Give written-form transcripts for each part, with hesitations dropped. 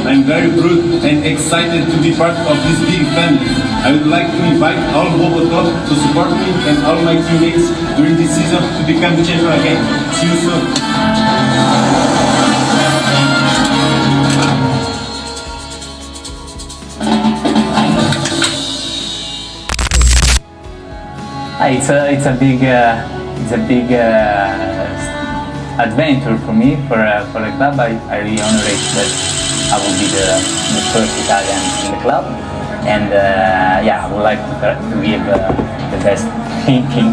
I'm very proud and excited to be part of this big family. I would like to invite all Boboto to support me and all my teammates during this season to become champion again. See you soon. It's a big adventure for me for the club. I really honored that I will be the first Italian in the club, and I would like to give the best thinking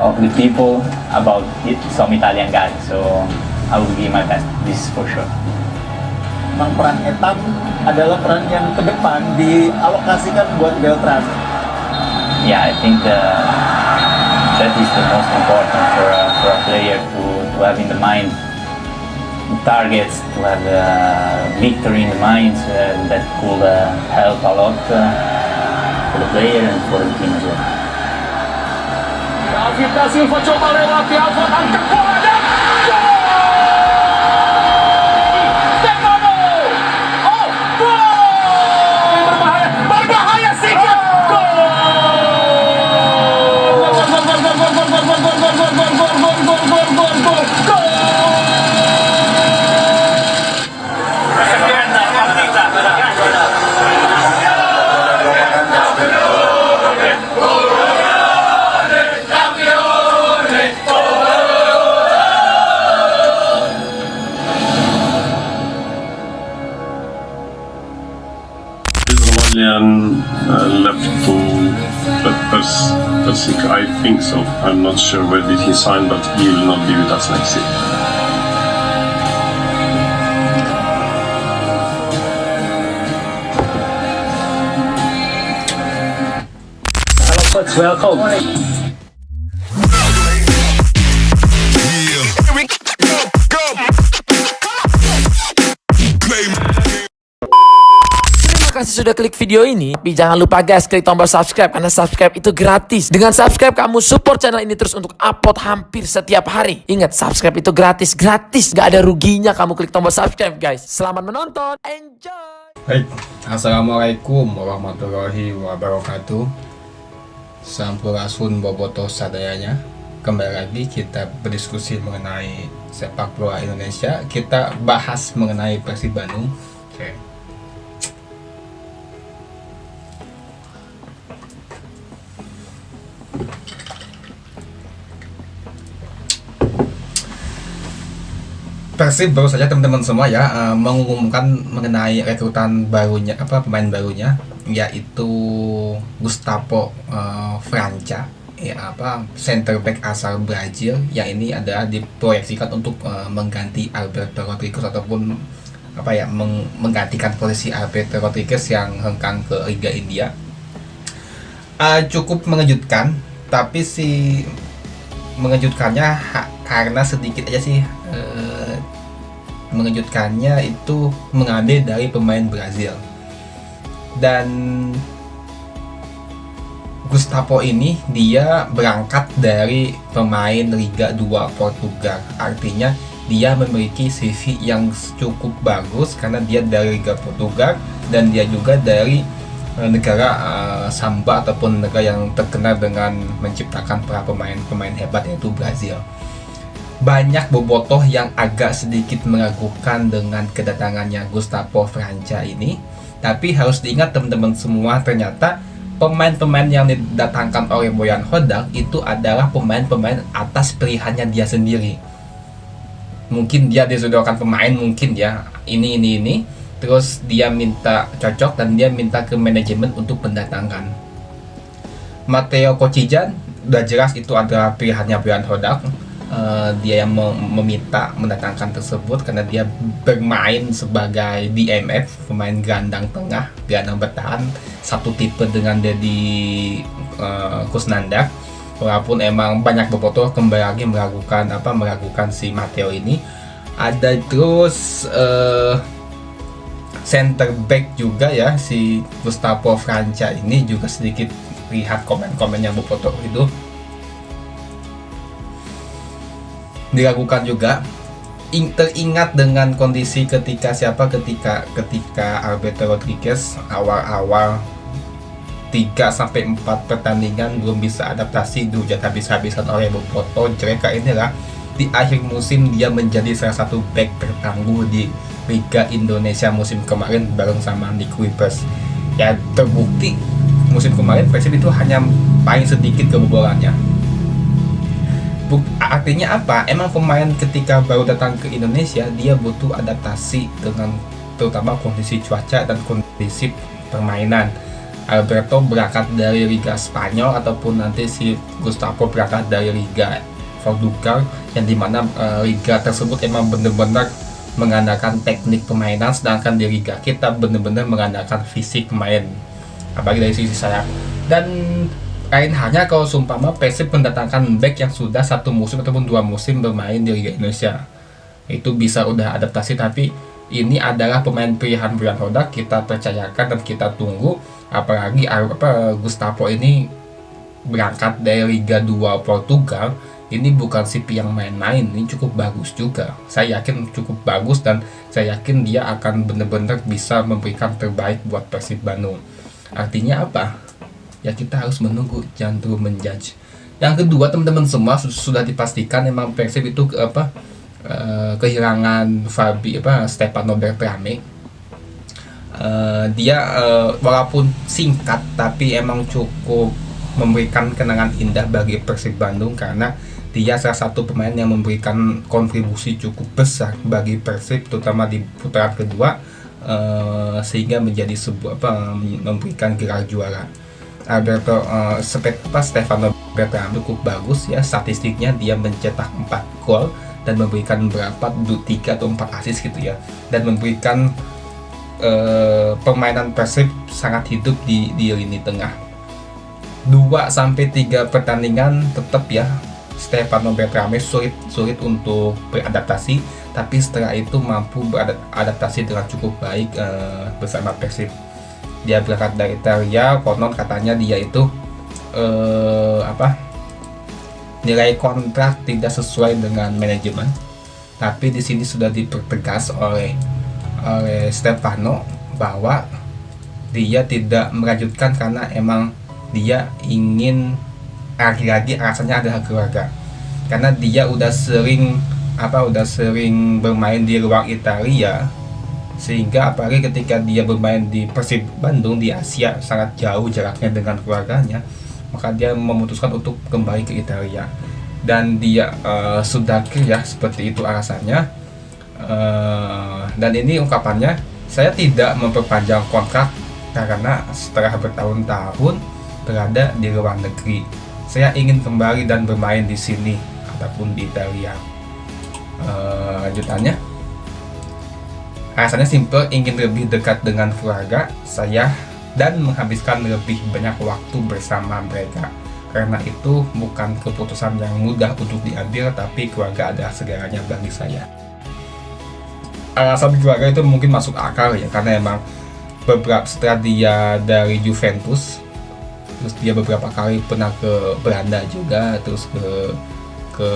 of the people about some Italian guys. So I will give my best. This is for sure. Memang peran Etam adalah peran yang ke depan dialokasikan buat Beltran. Yeah, I think that is the most important for a player to have in the mind targets, to have victory in the mind. That could help a lot for the player and for the team as well. David da Silva coba lewati Alfred, angkat bola dan gol! Stefano! Oh, gol! Berbahaya Sigit! Gol! Left to Persik, I think so. I'm not sure where did he sign, but he will not be with us next year. Hello coach, welcome. Terima kasih sudah klik video ini. Tapi jangan lupa guys, klik tombol subscribe karena subscribe itu gratis. Dengan subscribe kamu support channel ini terus untuk upload hampir setiap hari. Ingat, subscribe itu gratis, gak ada ruginya kamu klik tombol subscribe guys. Selamat menonton, enjoy. Baik, assalamualaikum warahmatullahi wabarakatuh. Sampurasun boboto sadayanya. Kembali lagi kita berdiskusi mengenai sepak bola Indonesia. Kita bahas mengenai Persib Bandung. Oke. Persib baru saja teman-teman semua ya mengumumkan mengenai rekrutan barunya, pemain barunya, yaitu Gustavo Franca, center back asal Brazil, yang ini adalah diproyeksikan untuk mengganti Alberto Rodriguez ataupun menggantikan posisi Alberto Rodriguez yang hengkang ke Liga India. Cukup mengejutkan, tapi mengejutkannya karena sedikit aja sih. Mengejutkannya itu mengambil dari pemain Brazil, dan Gustavo ini dia berangkat dari pemain Liga 2 Portugal, artinya dia memiliki CV yang cukup bagus karena dia dari Liga Portugal dan dia juga dari negara Samba ataupun negara yang terkenal dengan menciptakan para pemain hebat, yaitu Brazil. Banyak bobotoh yang agak sedikit meragukan dengan kedatangannya Gustavo Franca ini, tapi harus diingat teman-teman semua, ternyata pemain-pemain yang didatangkan oleh Boyan Hodak itu adalah pemain-pemain atas pilihannya dia sendiri. Mungkin dia disodorkan pemain, mungkin ya ini, terus dia minta cocok dan dia minta ke manajemen untuk pendatangan. Matteo Kocijan udah jelas itu adalah pilihannya Boyan Hodak. Dia yang meminta mendatangkan tersebut karena dia bermain sebagai DMF, pemain gelandang tengah, gelandang bertahan, satu tipe dengan Deddy Kusnandar. Walaupun emang banyak bobotoh kembali lagi meragukan si Matteo ini. Ada terus center back juga ya, si Gustavo Franca ini juga sedikit lihat komen-komen yang bobotoh itu. diragukan juga. Teringat dengan kondisi ketika Alberto Rodriguez awal-awal 3-4 pertandingan belum bisa adaptasi, dihujat habis-habisan oleh Boboto. Mereka inilah di akhir musim dia menjadi salah satu back tertangguh di Liga Indonesia musim kemarin bareng sama Nick Kuipers. Ya terbukti musim kemarin Persib itu hanya paling sedikit kebobolannya. Artinya apa? Emang pemain ketika baru datang ke Indonesia dia butuh adaptasi dengan terutama kondisi cuaca dan kondisi permainan. Alberto berangkat dari Liga Spanyol ataupun nanti si Gustavo berangkat dari Liga Portugal, yang dimana liga tersebut emang benar-benar mengandalkan teknik permainan, sedangkan di liga kita benar-benar mengandalkan fisik pemain, apalagi dari sisi sayap. Dan lain halnya kalau sumpama Persib mendatangkan back yang sudah 1 musim ataupun 2 musim bermain di Liga Indonesia, itu bisa udah adaptasi. Tapi ini adalah pemain pilihan Brian Hodak, kita percayakan dan kita tunggu. Apalagi Gustavo ini berangkat dari Liga 2 Portugal, ini bukan CP yang main-main, ini cukup bagus juga. Saya yakin cukup bagus dan saya yakin dia akan benar-benar bisa memberikan terbaik buat Persib Bandung. Artinya apa? Ya kita harus menunggu, jangan dulu menjudge. Yang kedua, teman-teman semua sudah dipastikan memang Persib itu kehilangan Stefano Beltrame. Dia walaupun singkat tapi emang cukup memberikan kenangan indah bagi Persib Bandung, karena dia salah satu pemain yang memberikan kontribusi cukup besar bagi Persib terutama di putaran kedua, sehingga menjadi memberikan gelar juara. Stefano Beltrame cukup bagus ya statistiknya, dia mencetak 4 gol dan memberikan 3 atau 4 assist gitu ya, dan memberikan permainan Persib sangat hidup di lini tengah. 2-3 pertandingan tetap ya Stefano Beltrame sulit untuk beradaptasi, tapi setelah itu mampu beradaptasi dengan cukup baik bersama Persib. Dia berangkat dari Italia, konon katanya dia itu nilai kontrak tidak sesuai dengan manajemen, tapi di sini sudah dipertegas oleh Stefano bahwa dia tidak melanjutkan karena emang dia ingin lagi-lagi alasannya adalah keluarga, karena dia udah sering bermain di luar Italia, sehingga apalagi ketika dia bermain di Persib Bandung di Asia sangat jauh jaraknya dengan keluarganya, maka dia memutuskan untuk kembali ke Italia. Dan dia sudah clear ya seperti itu alasannya. Dan ini ungkapannya, saya tidak memperpanjang kontrak karena setelah bertahun-tahun berada di luar negeri, saya ingin kembali dan bermain di sini ataupun di Italia. Lanjutannya, alasannya simple, ingin lebih dekat dengan keluarga saya dan menghabiskan lebih banyak waktu bersama mereka. Karena itu bukan keputusan yang mudah untuk diambil, tapi keluarga adalah segalanya bagi saya. Alasan keluarga itu mungkin masuk akal ya, karena emang setelah dia dari Juventus, terus dia beberapa kali pernah ke Belanda juga, terus ke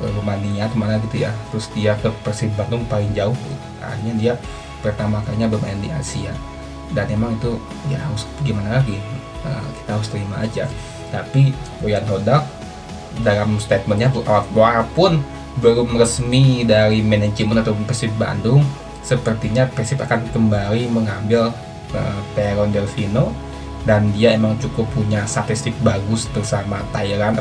Rumania kemana gitu ya, terus dia ke Persib Bandung paling jauh, akhirnya dia pertama kalinya bermain di Asia. Dan emang itu ya harus gimana lagi, kita harus terima aja. Tapi Brian Hodak dalam statementnya, walaupun belum resmi dari manajemen atau Persib Bandung, sepertinya Persib akan kembali mengambil Tyrone Delfino, dan dia emang cukup punya statistik bagus bersama Thailand,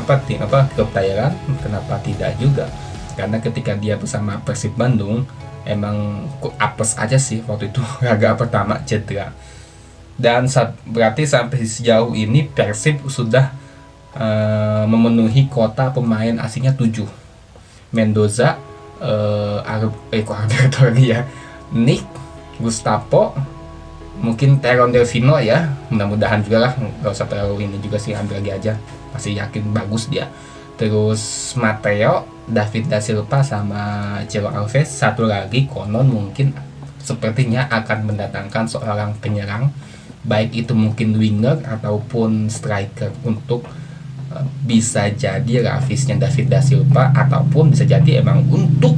klub Thailand. Kenapa tidak juga, karena ketika dia bersama Persib Bandung emang apes aja sih waktu itu laga pertama cedera. Dan berarti sampai sejauh ini Persib sudah memenuhi kota pemain asingnya 7. Mendoza, Alberto ya, Nick, Gustavo, mungkin Tyrone Delfino ya, mudah-mudahan juga lah, nggak usah terlalu ini juga sih, ambil lagi aja, masih yakin bagus dia. Terus Mateo, David da Silva sama Ciro Alves. Satu lagi konon mungkin sepertinya akan mendatangkan seorang penyerang, baik itu mungkin winger ataupun striker untuk bisa jadi Ravisnya David da Silva, ataupun bisa jadi emang untuk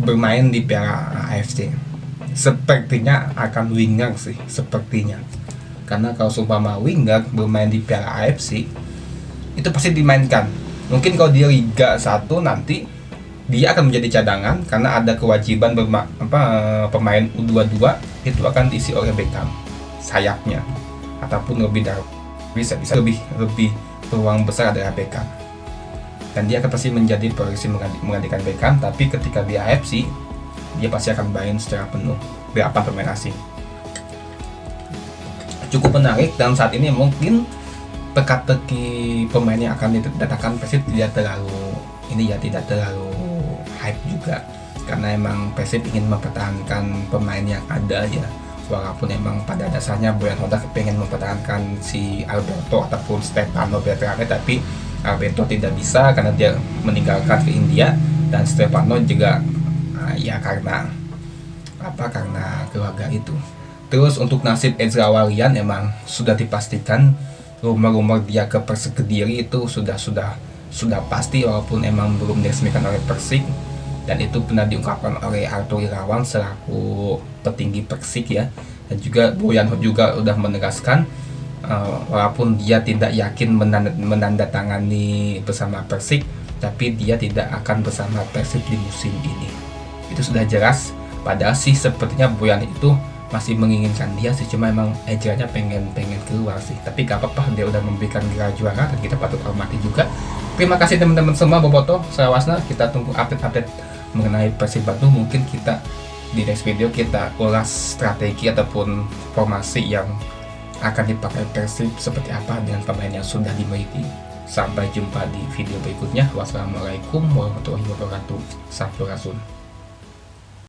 bermain di Piala AFC. Sepertinya akan winger sih, sepertinya. Karena kalau seumpama winger bermain di Piala AFC, itu pasti dimainkan. Mungkin kalau di Liga 1 nanti dia akan menjadi cadangan karena ada kewajiban pemain U22 itu akan diisi oleh Beckham sayapnya, ataupun lebih dari bisa lebih peluang besar adalah Beckham, dan dia akan pasti menjadi proyeksi menggantikan Beckham. Tapi ketika di AFC dia pasti akan main secara penuh berapa pemain asing. Cukup menarik, dan saat ini mungkin teka-teki pemain yang akan didatangkan Persib tidak terlalu hype juga, karena emang Persib ingin mempertahankan pemain yang ada ya. Walaupun emang pada dasarnya Boyan Hodak pengen mempertahankan si Alberto ataupun Stefano Bertrame, tapi Alberto tidak bisa karena dia meninggalkan ke India, dan Stefano juga karena keluarga itu. Terus untuk nasib Ezra Walian emang sudah dipastikan, rumor-rumor dia ke Persik Kediri itu sudah pasti, walaupun emang belum diresmikan oleh Persik, dan itu pernah diungkapkan oleh Arthur Irawan selaku petinggi Persik ya. Dan juga Boyan juga udah menegaskan walaupun dia tidak yakin menandatangani bersama Persik, tapi dia tidak akan bersama Persik di musim ini. Itu sudah jelas. Padahal sih sepertinya Boyan itu masih menginginkan dia sih, cuma emang Ezranya pengen keluar sih. Tapi gak apa-apa, dia udah memberikan gelar juara dan kita patut hormati juga. Terima kasih teman-teman semua, Boboto, saya Wasna. Kita tunggu update mengenai Persib Bandung. Mungkin kita di next video kita ulas strategi ataupun formasi yang akan dipakai Persib seperti apa dengan pemain yang sudah dimiliki. Sampai jumpa di video berikutnya. Wassalamualaikum warahmatullahi wabarakatuh. Sampurasun.